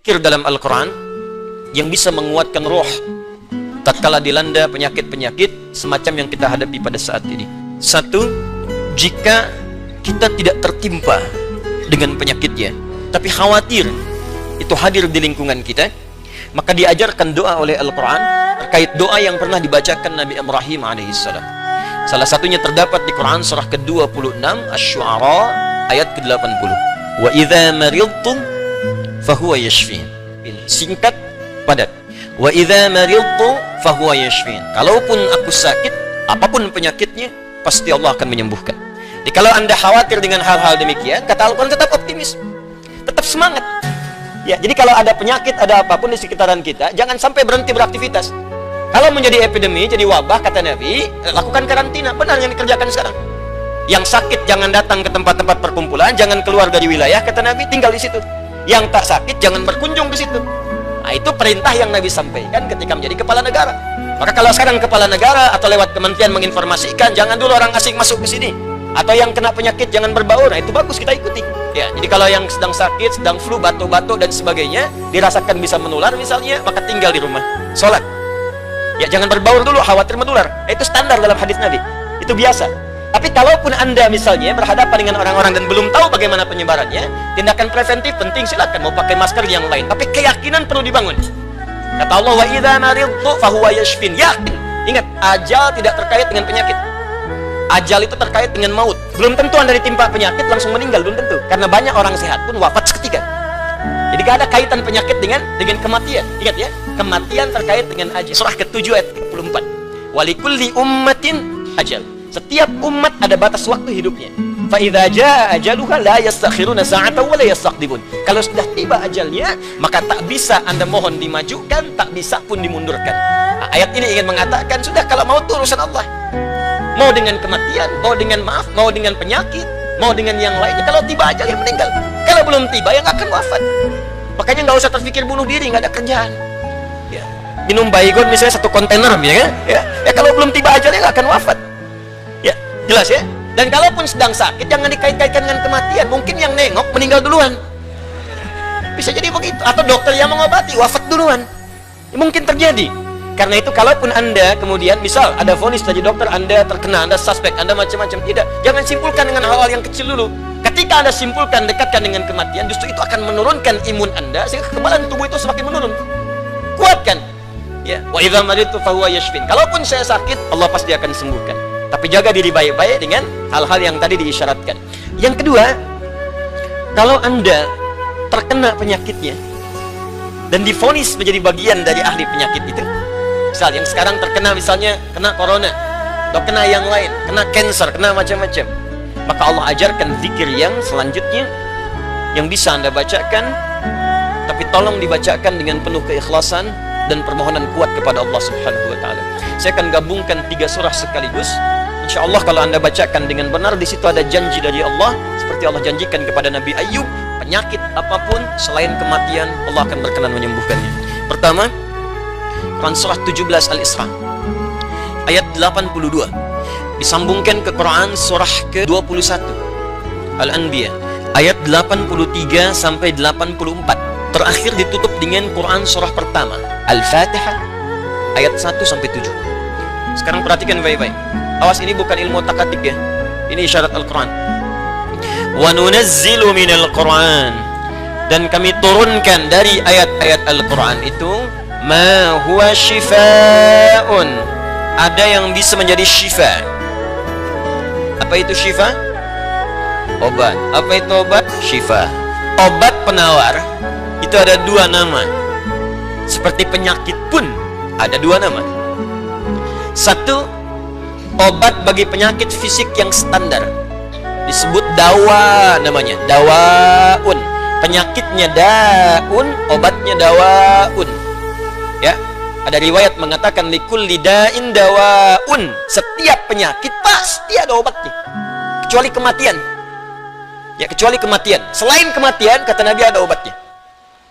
Zikir dalam Al-Quran yang bisa menguatkan roh tatkala dilanda penyakit-penyakit semacam yang kita hadapi pada saat ini. Satu, jika kita tidak tertimpa dengan penyakitnya, tapi khawatir itu hadir di lingkungan kita, maka diajarkan doa oleh Al-Quran terkait doa yang pernah dibacakan Nabi Ibrahim alaihissalam. Salah satunya terdapat di Quran surah ke-26 Asy-Syu'ara ayat ke-80. Wa idza maridtu fahuwa yashfin. Singkat, padat. Wa idza maridtu fahuwa yashfin. Kalaupun aku sakit, apapun penyakitnya, pasti Allah akan menyembuhkan. Jadi kalau Anda khawatir dengan hal-hal demikian, kata Al-Quran tetap optimis, tetap semangat. Ya, jadi kalau ada penyakit, ada apapun di sekitaran kita, jangan sampai berhenti beraktivitas. Kalau menjadi epidemi, jadi wabah, kata Nabi, lakukan karantina. Benar yang dikerjakan sekarang. Yang sakit jangan datang ke tempat-tempat perkumpulan, jangan keluar dari wilayah, kata Nabi, tinggal di situ. Yang tak sakit jangan berkunjung di situ. Nah, itu perintah yang Nabi sampaikan ketika menjadi kepala negara. Maka kalau sekarang kepala negara atau lewat kementerian menginformasikan, jangan dulu orang asing masuk ke sini. Atau yang kena penyakit jangan berbaur. Nah, itu bagus, kita ikuti. Ya, jadi kalau yang sedang sakit, sedang flu, batuk-batuk dan sebagainya, dirasakan bisa menular misalnya, maka tinggal di rumah, sholat. Ya, jangan berbaur dulu, khawatir menular. Nah, itu standar dalam hadis Nabi. Itu biasa. Tapi kalaupun Anda misalnya berhadapan dengan orang-orang dan belum tahu bagaimana penyebarannya, tindakan preventif penting, silakan mau pakai masker yang lain. Tapi keyakinan perlu dibangun. Kata Allah, wa idza maridtu fahuwa yashfin. Yakin. Ingat, ajal tidak terkait dengan penyakit. Ajal itu terkait dengan maut. Belum tentu Anda ditimpa penyakit langsung meninggal, belum tentu. Karena banyak orang sehat pun wafat seketika. Jadi gak ada kaitan penyakit dengan kematian. Ingat ya, kematian terkait dengan ajal. Surah ke-7 ayat 34. Walikulli ummatin ajal. Setiap umat ada batas waktu hidupnya. Fa idza jaa ajaluha la yastakhiruna sa'atan wa la yastaqdimun. Kalau sudah tiba ajalnya, maka tak bisa Anda mohon dimajukan, tak bisa pun dimundurkan. Nah, ayat ini ingin mengatakan sudah, kalau mau itu urusan Allah. Mau dengan kematian, mau dengan maaf, mau dengan penyakit, mau dengan yang lainnya. Kalau tiba ajalnya meninggal. Kalau belum tiba yang akan wafat. Makanya nggak usah terpikir bunuh diri, nggak ada kerjaan. Ya. Minum baygon misalnya 1 kontainer, ya. Ya kalau belum tiba ajalnya nggak akan wafat. Ya, jelas ya. Dan kalaupun sedang sakit, jangan dikait-kaitkan dengan kematian. Mungkin yang nengok meninggal duluan. Bisa jadi begitu. Atau dokter yang mengobati wafat duluan. Ya, mungkin terjadi. Karena itu kalaupun Anda kemudian misal ada vonis dari dokter, Anda terkena, Anda suspek, Anda macam-macam, tidak. Jangan simpulkan dengan hal-hal yang kecil dulu. Ketika Anda simpulkan, dekatkan dengan kematian, justru itu akan menurunkan imun Anda sehingga kekebalan tubuh itu semakin menurun. Kuatkan. Ya, wa idza maridtu fahuwa yashfin. Kalaupun saya sakit, Allah pasti akan sembuhkan. Tapi jaga diri baik-baik dengan hal-hal yang tadi diisyaratkan. Yang kedua, kalau Anda terkena penyakitnya dan divonis menjadi bagian dari ahli penyakit itu, misal yang sekarang terkena misalnya kena corona, atau kena yang lain, kena cancer, kena macam-macam, maka Allah ajarkan zikir yang selanjutnya yang bisa Anda bacakan, tapi tolong dibacakan dengan penuh keikhlasan dan permohonan kuat kepada Allah Subhanahu wa taala. Saya akan gabungkan 3 surah sekaligus. Insya Allah kalau Anda bacakan dengan benar, di situ ada janji dari Allah seperti Allah janjikan kepada Nabi Ayub, penyakit apapun selain kematian Allah akan berkenan menyembuhkannya. Pertama, Quran surah 17 Al-Isra ayat 82 disambungkan ke Quran surah ke-21 Al-Anbiya ayat 83 sampai 84. Terakhir ditutup dengan Quran surah pertama Al-Fatihah ayat 1 sampai 7. Sekarang perhatikan baik-baik. Awas, ini bukan ilmu takatik ya. Ini isyarat Al-Quran. Wa nunazzilu minal Quran, dan kami turunkan dari ayat-ayat Al-Quran itu ma huwa shifaa'un, ada yang bisa menjadi syifa. Apa itu syifa? Obat. Apa itu obat? Syifa. Obat penawar itu ada 2 nama. Seperti penyakit pun ada 2 nama. Satu, obat bagi penyakit fisik yang standar, disebut dawa namanya, dawaun. Penyakitnya daun, obatnya dawaun. Ya, ada riwayat mengatakan likulli da'in dawaun. Setiap penyakit pasti ada obatnya, kecuali kematian. Ya, kecuali kematian. Selain kematian, kata Nabi, ada obatnya.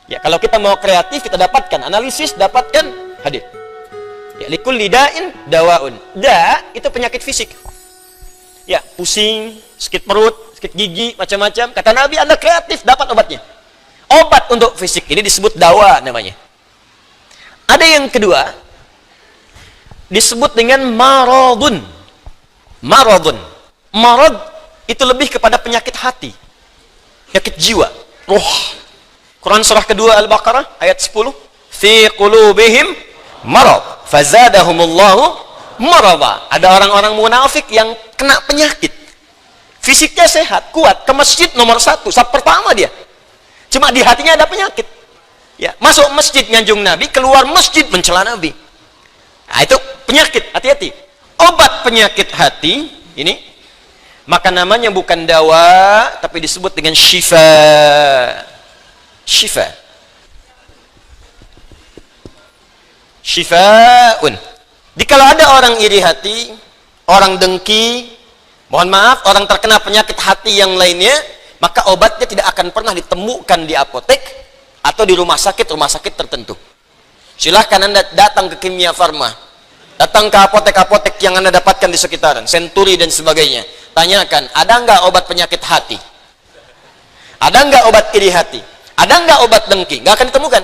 Ya, kalau kita mau kreatif, kita dapatkan analisis, dapatkan hadir. Ya, likulli da'in dawaun. Da itu penyakit fisik. Ya, pusing, sakit perut, sakit gigi, macam-macam. Kata Nabi, Anda kreatif, dapat obatnya. obat untuk fisik. Ini disebut dawa namanya. Ada yang kedua, disebut dengan maradun. Maradun. Marad itu lebih kepada penyakit hati, penyakit jiwa, roh. Quran surah kedua Al-Baqarah ayat 10. Fi qulubihim marad, fazadahumullahu marada. Ada orang-orang munafik yang kena penyakit. Fisiknya sehat, kuat, ke masjid nomor 1, saf pertama dia. Cuma di hatinya ada penyakit. Ya, masuk masjid nyanjung Nabi, keluar masjid mencela Nabi. Nah, itu penyakit, hati-hati. Obat penyakit hati ini, maka namanya bukan dawa, tapi disebut dengan syifa. Syifa. Syifaun. Jikalau ada orang iri hati, orang dengki, mohon maaf, orang terkena penyakit hati yang lainnya, maka obatnya tidak akan pernah ditemukan di apotek atau di rumah sakit tertentu. Silahkan Anda datang ke Kimia Farma, datang ke apotek-apotek yang Anda dapatkan di sekitaran, Century dan sebagainya. Tanyakan, ada nggak obat penyakit hati? Ada nggak obat iri hati? Ada nggak obat dengki? Nggak akan ditemukan.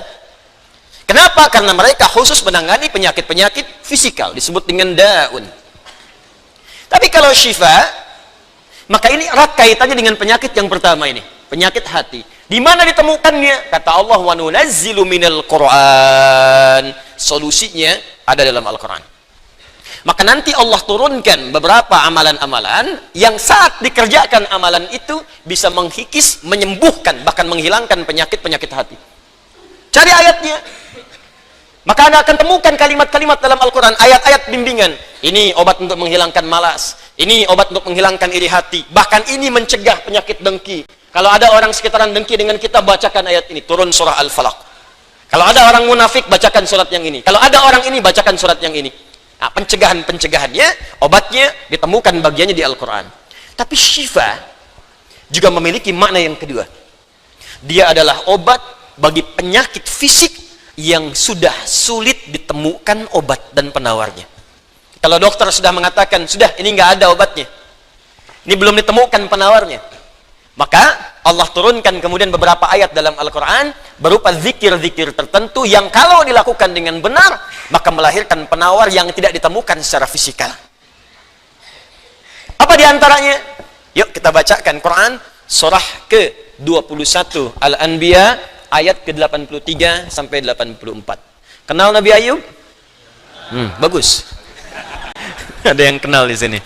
Kenapa? Karena mereka khusus menangani penyakit-penyakit fisikal, disebut dengan daun. Tapi kalau syifa, maka ini erat kaitannya dengan penyakit yang pertama ini, penyakit hati. Di mana ditemukannya? Kata Allah, wa nunazzilu minal Qur'an. Solusinya ada dalam Al-Quran. Maka nanti Allah turunkan beberapa amalan-amalan yang saat dikerjakan amalan itu bisa menghikis, menyembuhkan, bahkan menghilangkan penyakit-penyakit hati. Cari ayatnya. Maka Anda akan temukan kalimat-kalimat dalam Al-Quran, ayat-ayat bimbingan. Ini obat untuk menghilangkan malas. Ini obat untuk menghilangkan iri hati. Bahkan ini mencegah penyakit dengki. Kalau ada orang sekitaran dengki dengan kita, bacakan ayat ini. Turun surah Al-Falaq. Kalau ada orang munafik, bacakan surat yang ini. Kalau ada orang ini, bacakan surat yang ini. Nah, pencegahan-pencegahannya, obatnya ditemukan bagiannya di Al-Quran. Tapi syifa juga memiliki makna yang kedua. Dia adalah obat bagi penyakit fisik yang sudah sulit ditemukan obat dan penawarnya. Kalau dokter sudah mengatakan, sudah ini nggak ada obatnya, ini belum ditemukan penawarnya, maka Allah turunkan kemudian beberapa ayat dalam Al-Quran berupa zikir-zikir tertentu yang kalau dilakukan dengan benar, maka melahirkan penawar yang tidak ditemukan secara fisikal. Apa diantaranya? Yuk kita bacakan Quran surah ke-21 Al-Anbiya ayat ke-83 sampai 84. Kenal Nabi Ayub? Bagus. Ada yang kenal di sini.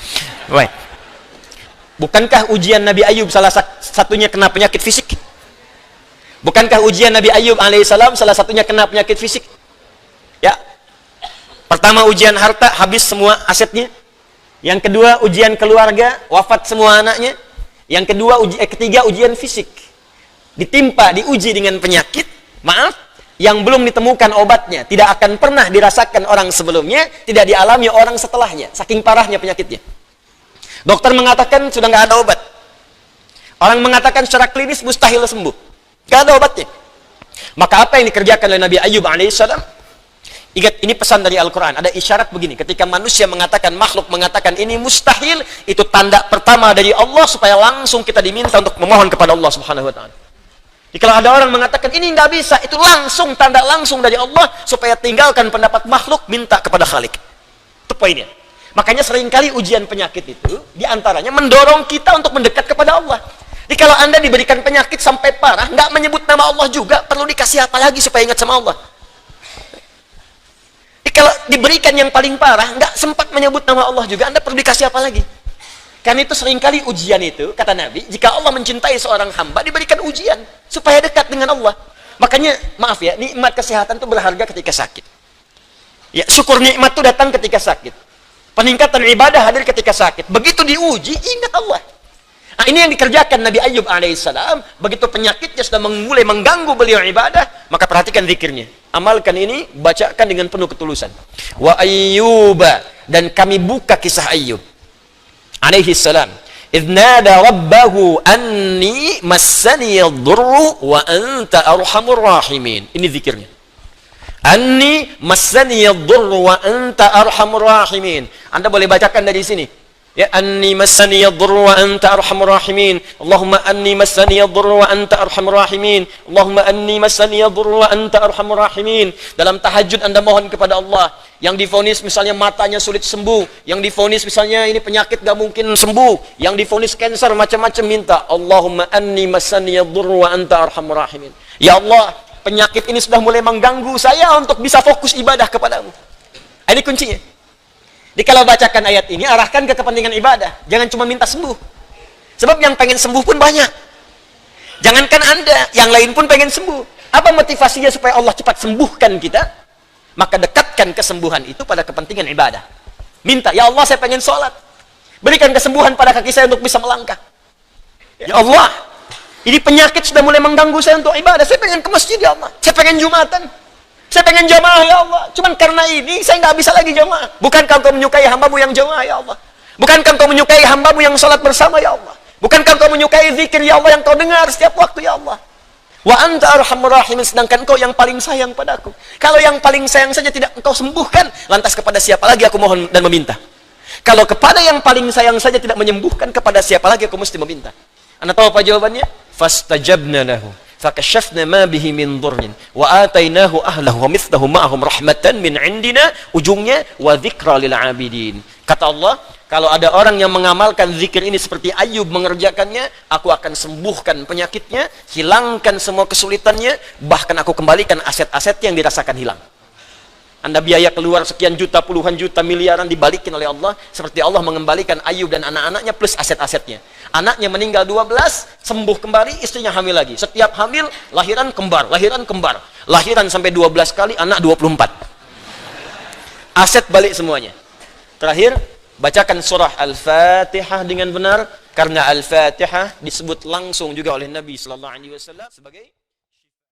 Baik. Bukankah ujian Nabi Ayub salah satunya kena penyakit fisik? Bukankah ujian Nabi Ayub alaihissalam salah satunya kena penyakit fisik? Ya. Pertama ujian harta, habis semua asetnya. Yang kedua ujian keluarga, wafat semua anaknya. Yang kedua ketiga ujian fisik. Ditimpa, diuji dengan penyakit, maaf, yang belum ditemukan obatnya, tidak akan pernah dirasakan orang sebelumnya, tidak dialami orang setelahnya, saking parahnya penyakitnya. Dokter mengatakan sudah nggak ada obat. Orang mengatakan secara klinis mustahil sembuh, nggak ada obatnya. Maka apa yang dikerjakan oleh Nabi Ayub alaihissalam? Ingat, ini pesan dari Al-Quran, ada isyarat begini, ketika manusia mengatakan, makhluk mengatakan ini mustahil, itu tanda pertama dari Allah supaya langsung kita diminta untuk memohon kepada Allah subhanahu wa ta'ala. Jadi kalau ada orang mengatakan ini nggak bisa, itu langsung tanda langsung dari Allah supaya tinggalkan pendapat makhluk, minta kepada Khalik. Itu poinnya. Makanya seringkali ujian penyakit itu diantaranya mendorong kita untuk mendekat kepada Allah. Jadi kalau Anda diberikan penyakit sampai parah, nggak menyebut nama Allah juga, perlu dikasih apa lagi supaya ingat sama Allah? Jadi kalau diberikan yang paling parah, nggak sempat menyebut nama Allah juga, Anda perlu dikasih apa lagi? Karena itu seringkali ujian itu, kata Nabi, jika Allah mencintai seorang hamba, diberikan ujian supaya dekat dengan Allah. Makanya, maaf ya, nikmat kesehatan itu berharga ketika sakit. Ya, syukur nikmat itu datang ketika sakit. Peningkatan ibadah hadir ketika sakit. Begitu diuji, ingat Allah. Nah, ini yang dikerjakan Nabi Ayub alaihissalam. Begitu penyakitnya sudah mulai mengganggu beliau ibadah, maka perhatikan zikirnya. Amalkan ini, bacakan dengan penuh ketulusan. Wa Ayyuba, dan kami buka kisah Ayub alaihissalam. Idnada rabbahu anni massani yadurru wa anta arhamur rahimin. Ini zikirnya. Anni massani yadurru wa anta arhamur rahimin. Anda boleh bacakan dari sini. Ya anni massani yadhurru wa anta arhamur rahimin. Allahumma anni massani yadhurru wa anta arhamur rahimin. Allahumma anni massani yadhurru wa anta arhamur rahimin. Dalam tahajud Anda mohon kepada Allah. Yang divonis misalnya matanya sulit sembuh, yang divonis misalnya ini penyakit gak mungkin sembuh, yang divonis cancer macam-macam, minta Allahumma anni massani yadhurru wa anta arhamur rahimin. Ya Allah, penyakit ini sudah mulai mengganggu saya untuk bisa fokus ibadah kepadamu. Ini kuncinya. Jadi kalau bacakan ayat ini, arahkan ke kepentingan ibadah. Jangan cuma minta sembuh. Sebab yang pengen sembuh pun banyak. Jangankan Anda, yang lain pun pengen sembuh. Apa motivasinya supaya Allah cepat sembuhkan kita? Maka dekatkan kesembuhan itu pada kepentingan ibadah. Minta, ya Allah saya pengen sholat. Berikan kesembuhan pada kaki saya untuk bisa melangkah. Ya Allah, ini penyakit sudah mulai mengganggu saya untuk ibadah. Saya pengen ke masjid ya Allah. Saya pengen Jumatan. Saya pengen jamaah ya Allah. Cuman karena ini saya nggak bisa lagi jamaah. Bukankah Engkau menyukai hambamu yang jamaah ya Allah? Bukankah Engkau menyukai hambamu yang sholat bersama ya Allah? Bukankah Engkau menyukai zikir ya Allah yang Kau dengar setiap waktu ya Allah? Wa anta arhamur rahimin, sedangkan Engkau yang paling sayang padaku. Kalau yang paling sayang saja tidak Engkau sembuhkan, lantas kepada siapa lagi aku mohon dan meminta? Kalau kepada yang paling sayang saja tidak menyembuhkan, kepada siapa lagi aku mesti meminta? Anda tahu apa jawabannya? Fastajabna lahu fakashafna ma bihi min dhurrin wa atainahu ahlahu wa mithlahu ma'ahum rahmatan min indina, ujungnya wa dzikra lil abidin. Kata Allah, kalau ada orang yang mengamalkan zikir ini seperti Ayub mengerjakannya, aku akan sembuhkan penyakitnya, hilangkan semua kesulitannya, bahkan aku kembalikan aset-asetnya yang dirasakan hilang. Anda biaya keluar sekian juta, puluhan juta, miliaran dibalikin oleh Allah, seperti Allah mengembalikan Ayub dan anak-anaknya plus aset-asetnya. Anaknya meninggal 12, sembuh kembali, istrinya hamil lagi. Setiap hamil, lahiran kembar, lahiran kembar. Lahiran sampai 12 kali, anak 24. Aset balik semuanya. Terakhir, bacakan surah Al-Fatihah dengan benar, karena Al-Fatihah disebut langsung juga oleh Nabi sallallahu alaihi wasallam sebagai